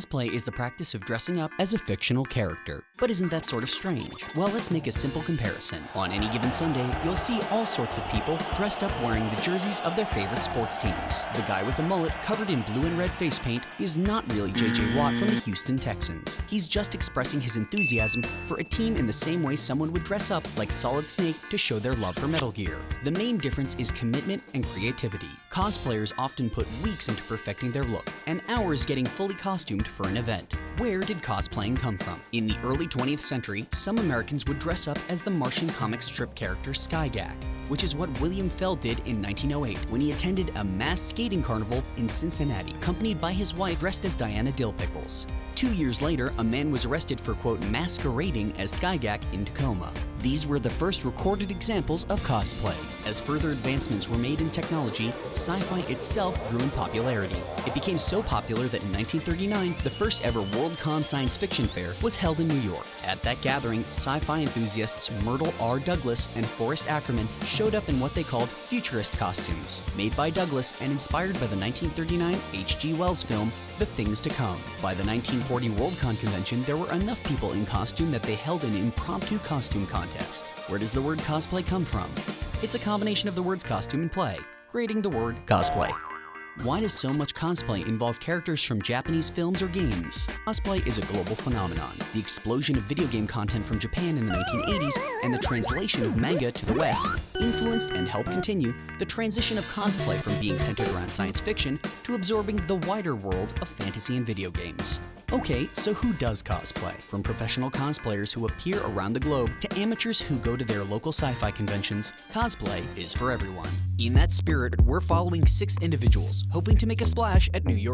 Cosplay is the practice of dressing up as a fictional character. But isn't that sort of strange? Well, let's make a simple comparison. On any given Sunday, you'll see all sorts of people dressed up wearing the jerseys of their favorite sports teams. The guy with the mullet covered in blue and red face paint is not really JJ Watt from the Houston Texans. He's just expressing his enthusiasm for a team in the same way someone would dress up like Solid Snake to show their love for Metal Gear. The main difference is commitment and creativity. Cosplayers often put weeks into perfecting their look and hours getting fully costumed for an event. Where did cosplaying come from? In the early 20th century, some Americans would dress up as the Martian comic strip character Skyjack, which is what William Fell did in 1908 when he attended a mass skating carnival in Cincinnati, accompanied by his wife dressed as Diana Dill Pickles. 2 years later, a man was arrested for, quote, masquerading as Skyjack in Tacoma. These were the first recorded examples of cosplay. As further advancements were made in technology, sci-fi itself grew in popularity. It became so popular that in 1939, the first ever Worldcon science fiction fair was held in New York. At that gathering, sci-fi enthusiasts Myrtle R. Douglas and Forrest Ackerman showed up in what they called futurist costumes, made by Douglas and inspired by the 1939 H.G. Wells film, The Things to Come. By the 1940 Worldcon convention, there were enough people in costume that they held an impromptu costume contest. Where does the word cosplay come from? It's a combination of the words costume and play, creating the word cosplay. Why does so much cosplay involve characters from Japanese films or games? Cosplay is a global phenomenon. The explosion of video game content from Japan in the 1980s and the translation of manga to the West influenced and helped continue the transition of cosplay from being centered around science fiction to absorbing the wider world of fantasy and video games. Okay, so who does cosplay? From professional cosplayers who appear around the globe to amateurs who go to their local sci-fi conventions, cosplay is for everyone. In that spirit, we're following 6 individuals hoping to make a splash at New York.